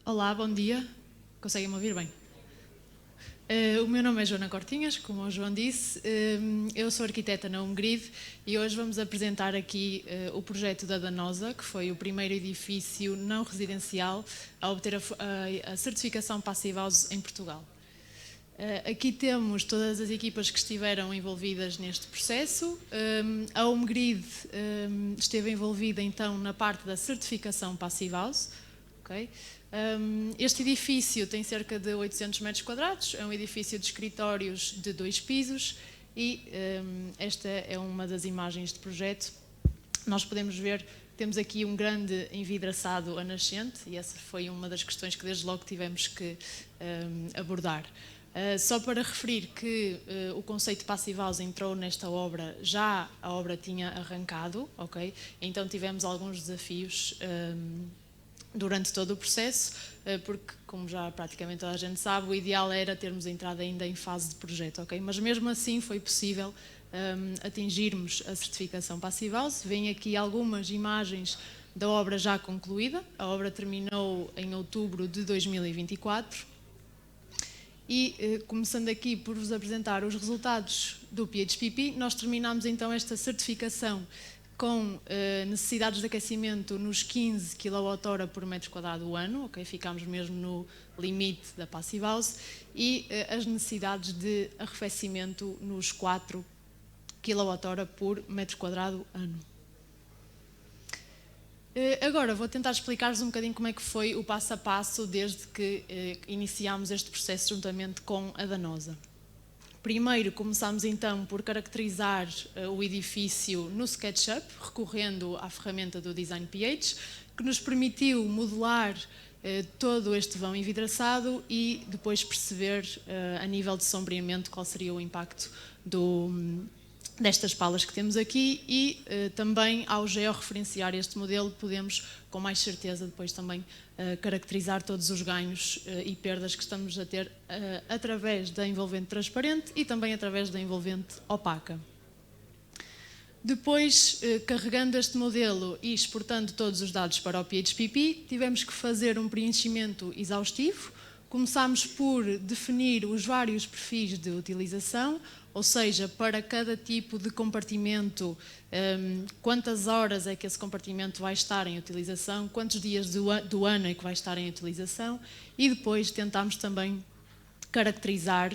Olá, bom dia. Conseguem-me ouvir bem? O meu nome é Joana Cortinhas, como o João disse. Eu sou arquiteta na Umgrid e hoje vamos apresentar aqui o projeto da Danosa, que foi o primeiro edifício não residencial a obter a certificação Passive House em Portugal. Aqui temos todas as equipas que estiveram envolvidas neste processo. A Umgrid esteve envolvida então na parte da certificação Passive House. Okay? Este edifício tem cerca de 800 metros quadrados, é um edifício de escritórios de 2 pisos e esta é uma das imagens de projeto. Nós podemos ver, temos aqui um grande envidraçado a nascente e essa foi uma das questões que desde logo tivemos que abordar. Só para referir que o conceito de Passive House entrou nesta obra, já a obra tinha arrancado, ok? Então tivemos alguns desafios durante todo o processo, porque, como já praticamente toda a gente sabe, o ideal era termos entrado ainda em fase de projeto, ok? Mas mesmo assim foi possível atingirmos a certificação Passive House. Vêm aqui algumas imagens da obra já concluída. A obra terminou em outubro de 2024. E, começando aqui por vos apresentar os resultados do PHPP, nós terminamos então esta certificação com necessidades de aquecimento nos 15 kWh por metro quadrado do ano, ok? Ficámos mesmo no limite da Passive House, e as necessidades de arrefecimento nos 4 kWh por metro quadrado ano. Agora vou tentar explicar-vos um bocadinho como é que foi o passo a passo desde que iniciámos este processo juntamente com a Danosa. Primeiro começámos então por caracterizar o edifício no SketchUp, recorrendo à ferramenta do Design PH, que nos permitiu modelar todo este vão envidraçado e depois perceber a nível de sombreamento qual seria o impacto destas palas que temos aqui e também ao georreferenciar este modelo podemos com mais certeza depois também caracterizar todos os ganhos e perdas que estamos a ter através da envolvente transparente e também através da envolvente opaca. Depois, carregando este modelo e exportando todos os dados para o PHPP, tivemos que fazer um preenchimento exaustivo. Começámos por definir os vários perfis de utilização, ou seja, para cada tipo de compartimento, quantas horas é que esse compartimento vai estar em utilização, quantos dias do ano é que vai estar em utilização, e depois tentámos também caracterizar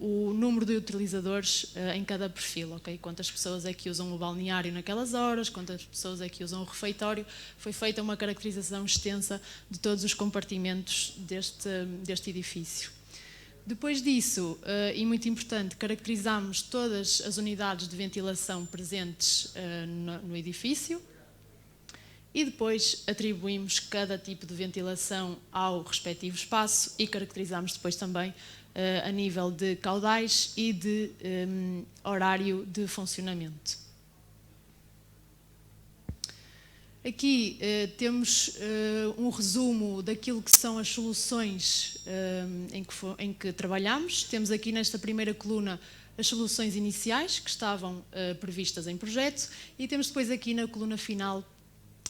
o número de utilizadores em cada perfil, ok? Quantas pessoas é que usam o balneário naquelas horas, quantas pessoas é que usam o refeitório. Foi feita uma caracterização extensa de todos os compartimentos deste edifício. Depois disso, e muito importante, caracterizámos todas as unidades de ventilação presentes no edifício e depois atribuímos cada tipo de ventilação ao respectivo espaço e caracterizámos depois também a nível de caudais e de horário de funcionamento. Aqui temos um resumo daquilo que são as soluções em que trabalhamos. Temos aqui nesta primeira coluna as soluções iniciais que estavam previstas em projeto e temos depois aqui na coluna final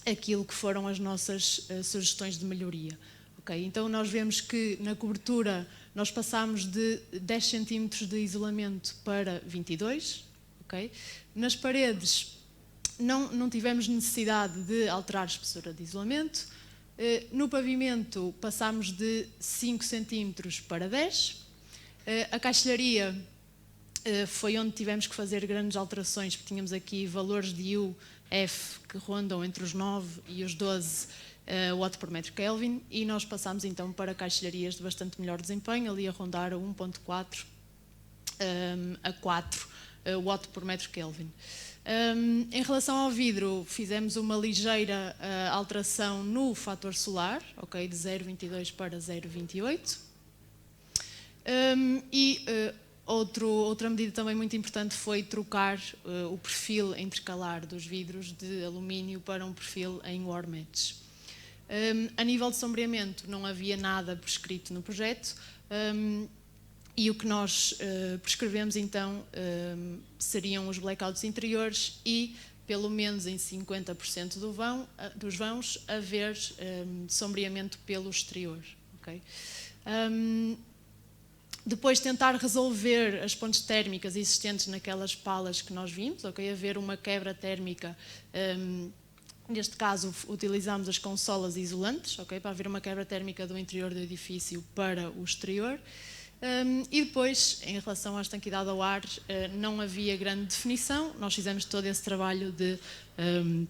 aquilo que foram as nossas sugestões de melhoria. Okay? Então nós vemos que na cobertura nós passámos de 10 cm de isolamento para 22. Okay? Nas paredes não tivemos necessidade de alterar a espessura de isolamento. No pavimento passámos de 5 cm para 10. A caixilharia foi onde tivemos que fazer grandes alterações, porque tínhamos aqui valores de UF que rondam entre os 9 e os 12 watt por metro Kelvin, e nós passámos então para caixilharias de bastante melhor desempenho, ali a rondar 1.4 a 4 watt por metro Kelvin. Em relação ao vidro, fizemos uma ligeira alteração no fator solar, okay, de 0,22 para 0,28. Outra medida também muito importante foi trocar o perfil intercalar dos vidros de alumínio para um perfil em warm edge. A nível de sombreamento não havia nada prescrito no projeto e o que nós prescrevemos então seriam os blackouts interiores e pelo menos em 50% dos vãos, haver sombreamento pelo exterior. Okay? Depois tentar resolver as pontes térmicas existentes naquelas palas que nós vimos, okay? Haver uma quebra térmica, neste caso utilizamos as consolas isolantes, okay? Para haver uma quebra térmica do interior do edifício para o exterior. E depois, em relação à estanquidade ao ar, não havia grande definição. Nós fizemos todo esse trabalho de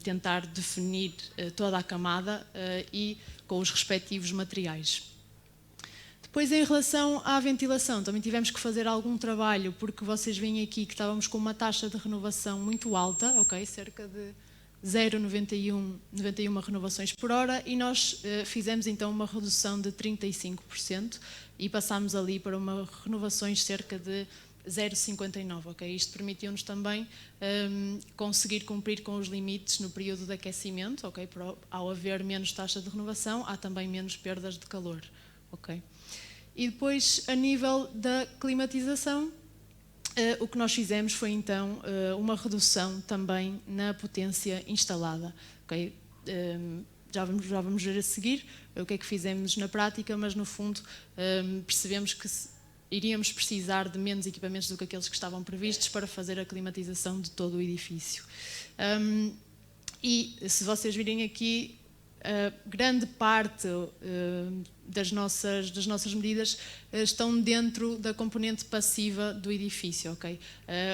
tentar definir toda a camada e com os respectivos materiais. Depois, em relação à ventilação, também tivemos que fazer algum trabalho, porque vocês veem aqui que estávamos com uma taxa de renovação muito alta, okay? Cerca de 0,91 renovações por hora, e nós fizemos então uma redução de 35% e passámos ali para uma renovações cerca de 0,59. Okay? Isto permitiu-nos também conseguir cumprir com os limites no período de aquecimento. Okay? Ao haver menos taxa de renovação, há também menos perdas de calor. Okay? E depois, a nível da climatização, o que nós fizemos foi então uma redução também na potência instalada. Okay? Já vamos ver a seguir o que é que fizemos na prática, mas no fundo percebemos que iríamos precisar de menos equipamentos do que aqueles que estavam previstos para fazer a climatização de todo o edifício. E se vocês virem aqui, grande parte das nossas medidas estão dentro da componente passiva do edifício. Okay?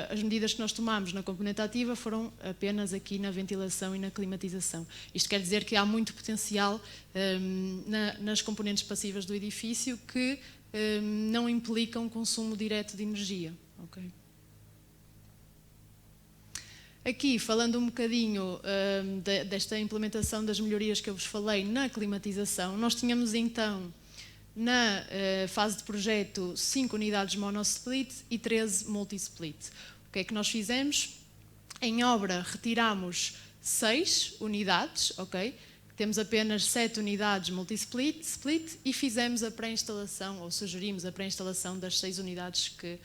As medidas que nós tomamos na componente ativa foram apenas aqui na ventilação e na climatização. Isto quer dizer que há muito potencial nas componentes passivas do edifício que não implicam consumo direto de energia. Okay? Aqui, falando um bocadinho desta implementação das melhorias que eu vos falei na climatização, nós tínhamos então, na fase de projeto, 5 unidades monosplit e 13 multisplit. O que é que nós fizemos? Em obra, retiramos 6 unidades, ok? Temos apenas 7 unidades multisplit e fizemos a pré-instalação, ou sugerimos a pré-instalação das 6 unidades que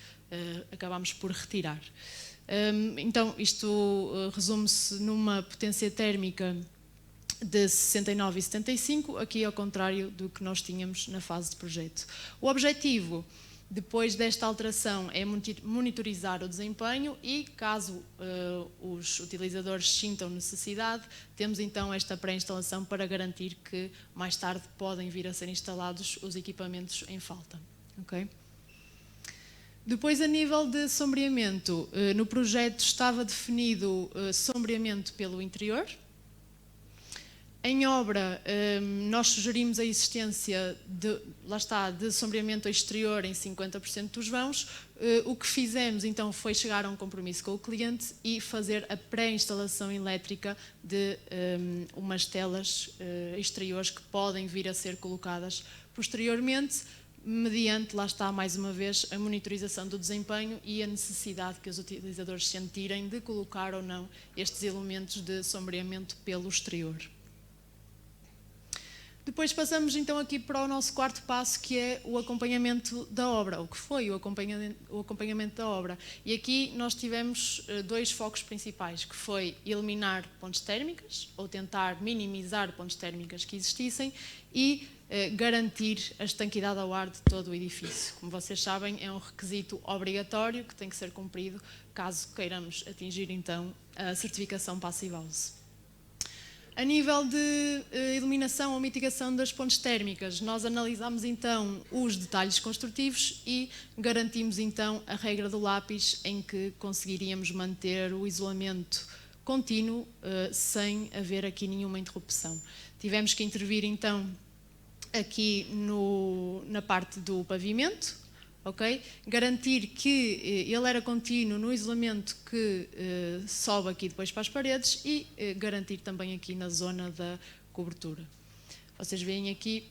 acabámos por retirar. Então, isto resume-se numa potência térmica de 69 e 75, aqui ao contrário do que nós tínhamos na fase de projeto. O objetivo, depois desta alteração, é monitorizar o desempenho e, caso os utilizadores sintam necessidade, temos então esta pré-instalação para garantir que mais tarde podem vir a ser instalados os equipamentos em falta. Okay? Depois, a nível de sombreamento, no projeto estava definido sombreamento pelo interior. Em obra, nós sugerimos a existência de sombreamento exterior em 50% dos vãos. O que fizemos, então, foi chegar a um compromisso com o cliente e fazer a pré-instalação elétrica de umas telas exteriores que podem vir a ser colocadas posteriormente, mediante, lá está mais uma vez, a monitorização do desempenho e a necessidade que os utilizadores sentirem de colocar ou não estes elementos de sombreamento pelo exterior. Depois passamos então aqui para o nosso quarto passo, que é o acompanhamento da obra, o que foi o acompanhamento da obra. E aqui nós tivemos 2 focos principais, que foi eliminar pontes térmicas, ou tentar minimizar pontes térmicas que existissem, e garantir a estanquidade ao ar de todo o edifício. Como vocês sabem, é um requisito obrigatório que tem que ser cumprido caso queiramos atingir então a certificação Passive House. A nível de eliminação ou mitigação das pontes térmicas, nós analisamos então os detalhes construtivos e garantimos então a regra do lápis, em que conseguiríamos manter o isolamento contínuo sem haver aqui nenhuma interrupção. Tivemos que intervir então aqui na parte do pavimento, okay? Garantir que ele era contínuo no isolamento que sobe aqui depois para as paredes e garantir também aqui na zona da cobertura. Vocês veem aqui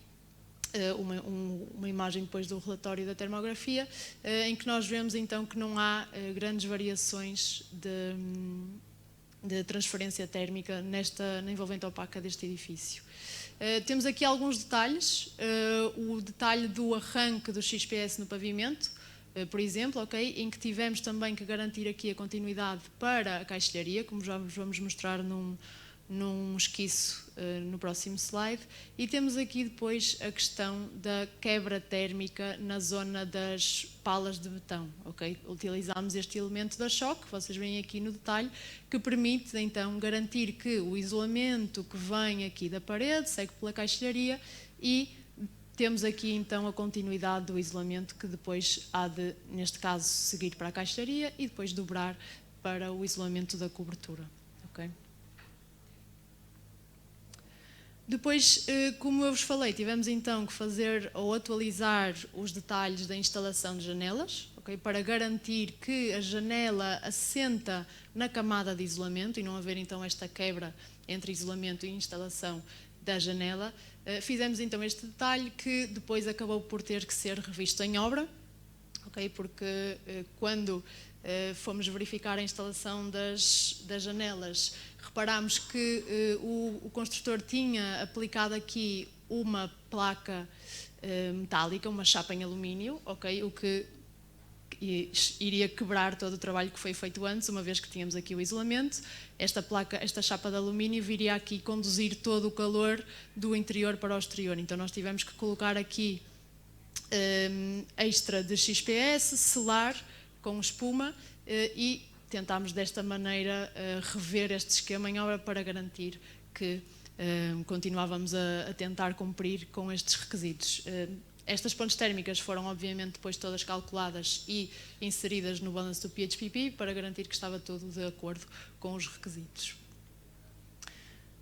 uma imagem depois do relatório da termografia, em que nós vemos então que não há grandes variações de transferência térmica na envolvente opaca deste edifício. Temos aqui alguns detalhes, o detalhe do arranque do XPS no pavimento, por exemplo, ok, em que tivemos também que garantir aqui a continuidade para a caixilharia, como já vos vamos mostrar num esquiço no próximo slide, e temos aqui depois a questão da quebra térmica na zona das palas de betão, ok? Utilizamos este elemento da choque, vocês veem aqui no detalhe, que permite então garantir que o isolamento que vem aqui da parede segue pela caixilharia e temos aqui então a continuidade do isolamento que depois há de, neste caso, seguir para a caixilharia e depois dobrar para o isolamento da cobertura, ok? Depois, como eu vos falei, tivemos então que fazer ou atualizar os detalhes da instalação de janelas, okay, para garantir que a janela assenta na camada de isolamento e não haver então esta quebra entre isolamento e instalação da janela. Fizemos então este detalhe que depois acabou por ter que ser revisto em obra, okay, porque quando fomos verificar a instalação das janelas, reparámos que o construtor tinha aplicado aqui uma placa metálica, uma chapa em alumínio, okay, o que iria quebrar todo o trabalho que foi feito antes, uma vez que tínhamos aqui o isolamento. Esta chapa de alumínio viria aqui conduzir todo o calor do interior para o exterior, então nós tivemos que colocar aqui extra de XPS, selar com espuma e tentámos desta maneira rever este esquema em obra para garantir que continuávamos a tentar cumprir com estes requisitos. Estas pontes térmicas foram obviamente depois todas calculadas e inseridas no Balance do PHPP para garantir que estava tudo de acordo com os requisitos.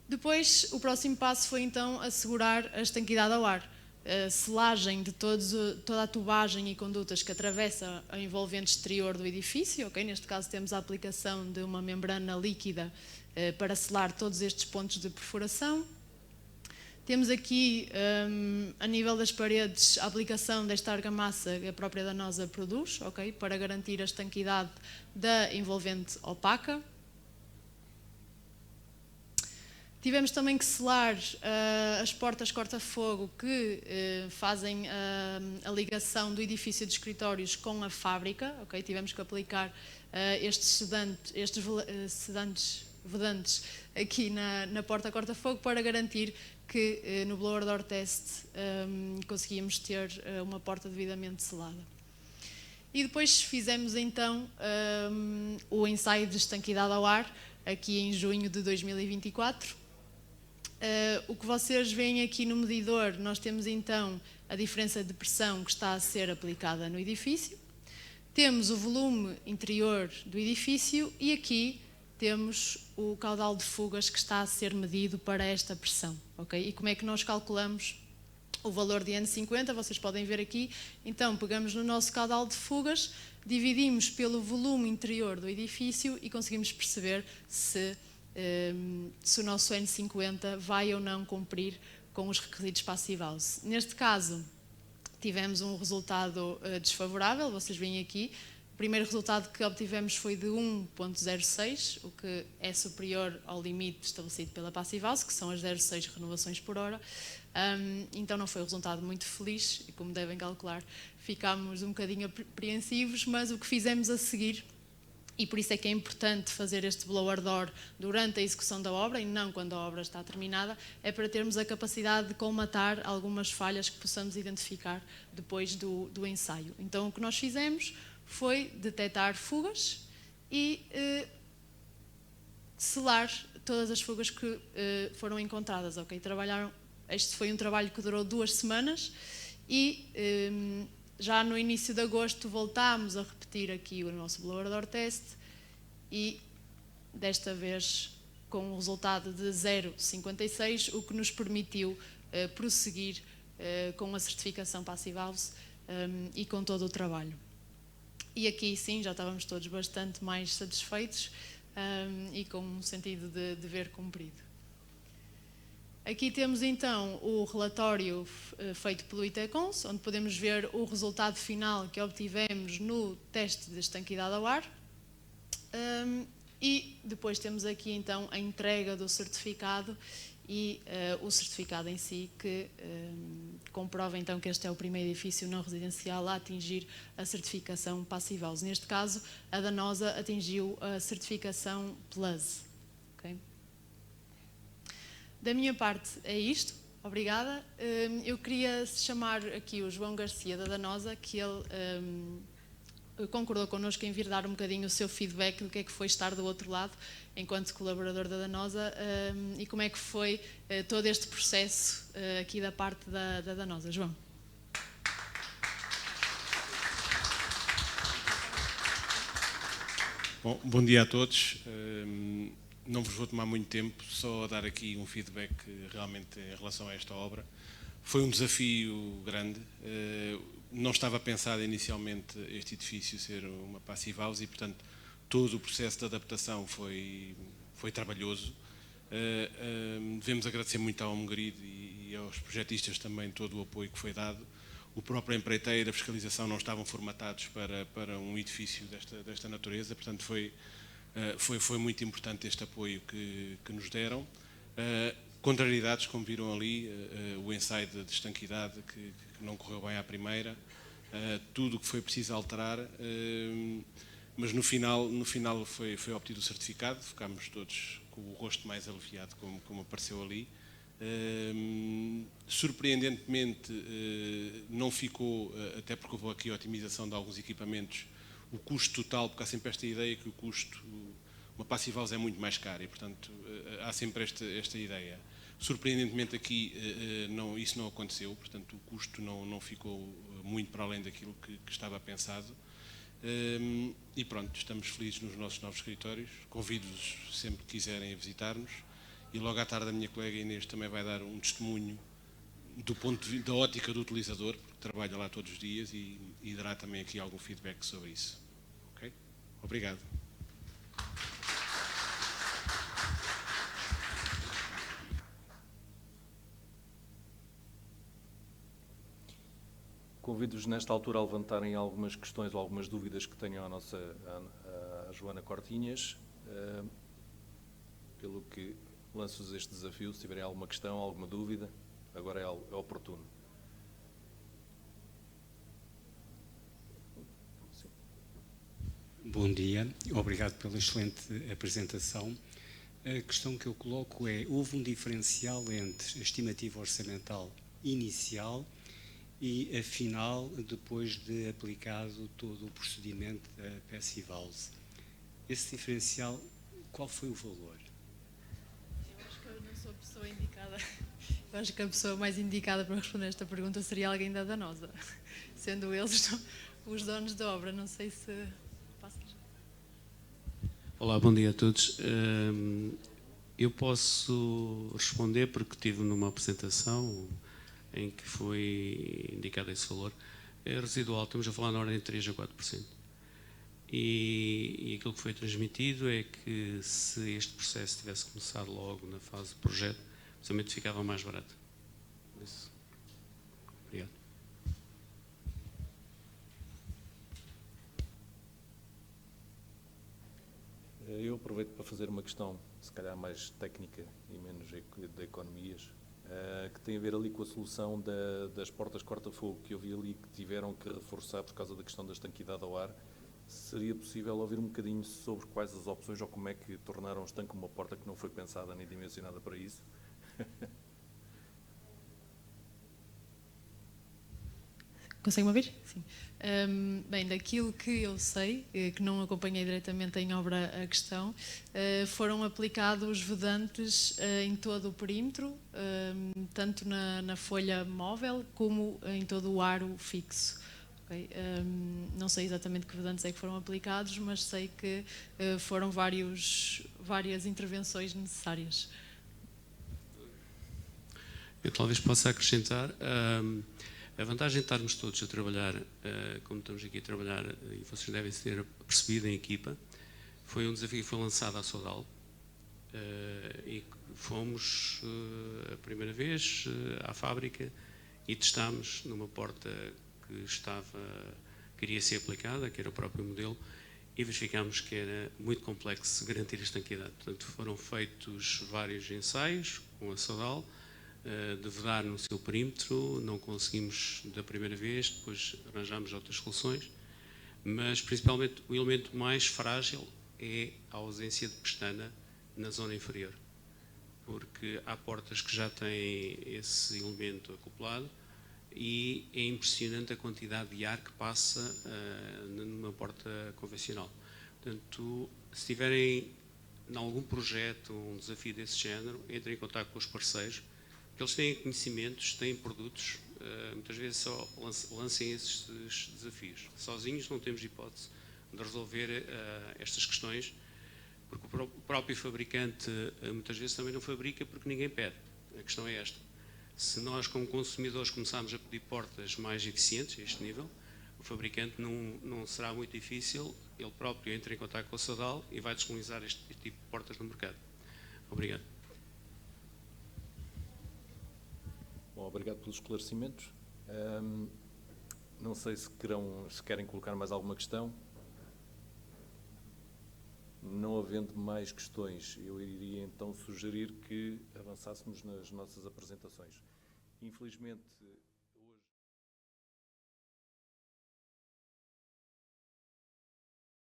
Depois, o próximo passo foi então assegurar a estanquidade ao ar. A selagem de toda a tubagem e condutas que atravessa a envolvente exterior do edifício, okay? Neste caso temos a aplicação de uma membrana líquida para selar todos estes pontos de perfuração. Temos aqui, a nível das paredes, a aplicação desta argamassa que a própria danosa produz, okay? Para garantir a estanquidade da envolvente opaca. Tivemos também que selar as portas corta-fogo que fazem a ligação do edifício de escritórios com a fábrica. Okay? Tivemos que aplicar estes sedantes vedantes aqui na porta corta-fogo para garantir que no blower door test conseguíamos ter uma porta devidamente selada. E depois fizemos então o ensaio de estanquidade ao ar, aqui em junho de 2024. O que vocês veem aqui no medidor, nós temos então a diferença de pressão que está a ser aplicada no edifício. Temos o volume interior do edifício e aqui temos o caudal de fugas que está a ser medido para esta pressão. Okay? E como é que nós calculamos o valor de N50? Vocês podem ver aqui. Então, pegamos no nosso caudal de fugas, dividimos pelo volume interior do edifício e conseguimos perceber se o nosso N50 vai ou não cumprir com os requisitos Passive House. Neste caso, tivemos um resultado desfavorável, vocês veem aqui. O primeiro resultado que obtivemos foi de 1.06, o que é superior ao limite estabelecido pela Passive House, que são as 0,6 renovações por hora. Então não foi um resultado muito feliz e, como devem calcular, ficámos um bocadinho apreensivos, mas o que fizemos a seguir, e por isso é que é importante fazer este blower door durante a execução da obra e não quando a obra está terminada, é para termos a capacidade de colmatar algumas falhas que possamos identificar depois do ensaio. Então o que nós fizemos foi detectar fugas e selar todas as fugas que foram encontradas. Okay? Este foi um trabalho que durou 2 semanas e já no início de agosto voltámos a repetir aqui o nosso blower door test e desta vez com um resultado de 0,56, o que nos permitiu prosseguir com a certificação Passive House e com todo o trabalho. E aqui sim, já estávamos todos bastante mais satisfeitos e com um sentido de dever cumprido. Aqui temos então o relatório feito pelo ITECONS, onde podemos ver o resultado final que obtivemos no teste de estanquidade ao ar. E depois temos aqui então a entrega do certificado e o certificado em si, que comprova então que este é o primeiro edifício não residencial a atingir a certificação Passive House. Neste caso, a Danosa atingiu a certificação Plus. Okay? Da minha parte é isto, obrigada. Eu queria chamar aqui o João Garcia da Danosa, que ele concordou connosco em vir dar um bocadinho o seu feedback do que é que foi estar do outro lado, enquanto colaborador da Danosa, e como é que foi todo este processo aqui da parte da Danosa. João. Bom dia a todos. Não vos vou tomar muito tempo, só dar aqui um feedback realmente em relação a esta obra. Foi um desafio grande. Não estava pensado inicialmente este edifício ser uma passive house e, portanto, todo o processo de adaptação foi trabalhoso. Devemos agradecer muito ao Homegrid e aos projetistas também todo o apoio que foi dado. O próprio empreiteiro, a fiscalização não estavam formatados para um edifício desta natureza, portanto foi muito importante este apoio que nos deram. Contrariedades, como viram ali, o ensaio de estanquidade que não correu bem à primeira, tudo o que foi preciso alterar, mas no final foi obtido o certificado, ficámos todos com o rosto mais aliviado, como apareceu ali. Surpreendentemente não ficou, até porque houve aqui a otimização de alguns equipamentos, o custo total, porque há sempre esta ideia que o custo, uma passive house é muito mais cara e, portanto, há sempre esta ideia. Surpreendentemente aqui isso não aconteceu, portanto o custo não ficou muito para além daquilo que estava pensado. E pronto, estamos felizes nos nossos novos escritórios, convido-vos sempre que quiserem a visitar-nos e logo à tarde a minha colega Inês também vai dar um testemunho do ponto de vista da ótica do utilizador, porque trabalha lá todos os dias e dará também aqui algum feedback sobre isso. Ok? Obrigado. Convido-vos nesta altura a levantarem algumas questões ou algumas dúvidas que tenham a Joana Cortinhas. Pelo que lanço-vos este desafio, se tiverem alguma questão, alguma dúvida, agora é oportuno. Sim. Bom dia, obrigado pela excelente apresentação. A questão que eu coloco é, houve um diferencial entre a estimativa orçamental inicial e a final, depois de aplicado todo o procedimento da Passive House. Esse diferencial, qual foi o valor? Eu acho que eu não sou a pessoa indicada. Eu acho que a pessoa mais indicada para responder esta pergunta seria alguém da Danosa, sendo eles os donos da obra. Não sei se... Olá, bom dia a todos. Eu posso responder porque estive numa apresentação em que foi indicado esse valor. É residual, estamos a falar na ordem de 3 a 4%. E aquilo que foi transmitido é que se este processo tivesse começado logo na fase de projeto, precisamente ficava mais barato. Isso. Obrigado. Eu aproveito para fazer uma questão, se calhar mais técnica e menos de economias, que tem a ver ali com a solução das portas corta-fogo que eu vi ali que tiveram que reforçar por causa da questão da estanquidade ao ar. Seria possível ouvir um bocadinho sobre quais as opções ou como é que tornaram o estanque uma porta que não foi pensada nem dimensionada para isso? Consegue-me ouvir? Sim. Bem, daquilo que eu sei, que não acompanhei diretamente em obra a questão, foram aplicados vedantes em todo o perímetro, tanto na folha móvel como em todo o aro fixo. Okay? Não sei exatamente que vedantes é que foram aplicados, mas sei que foram várias intervenções necessárias. Eu talvez possa acrescentar... A vantagem de estarmos todos a trabalhar, como estamos aqui a trabalhar, e vocês devem ter percebido em equipa, foi um desafio que foi lançado à Sodal e fomos a primeira vez à fábrica e testámos numa porta que queria ser aplicada, que era o próprio modelo, e verificámos que era muito complexo garantir a estanquidade. Portanto, foram feitos vários ensaios com a Sodal, de vedar no seu perímetro, não conseguimos da primeira vez, depois arranjámos outras soluções, mas principalmente o elemento mais frágil é a ausência de pestana na zona inferior, porque há portas que já têm esse elemento acoplado e é impressionante a quantidade de ar que passa numa porta convencional. Portanto, se tiverem em algum projeto um desafio desse género, entrem em contato com os parceiros, porque eles têm conhecimentos, têm produtos, muitas vezes só lancem esses desafios. Sozinhos não temos hipótese de resolver estas questões, porque o próprio fabricante muitas vezes também não fabrica porque ninguém pede. A questão é esta. Se nós, como consumidores, começarmos a pedir portas mais eficientes a este nível, o fabricante não será muito difícil, ele próprio entra em contato com a Sodal e vai disponibilizar este tipo de portas no mercado. Obrigado. Bom, obrigado pelos esclarecimentos. Não sei se querem colocar mais alguma questão. Não havendo mais questões, eu iria então sugerir que avançássemos nas nossas apresentações. Infelizmente,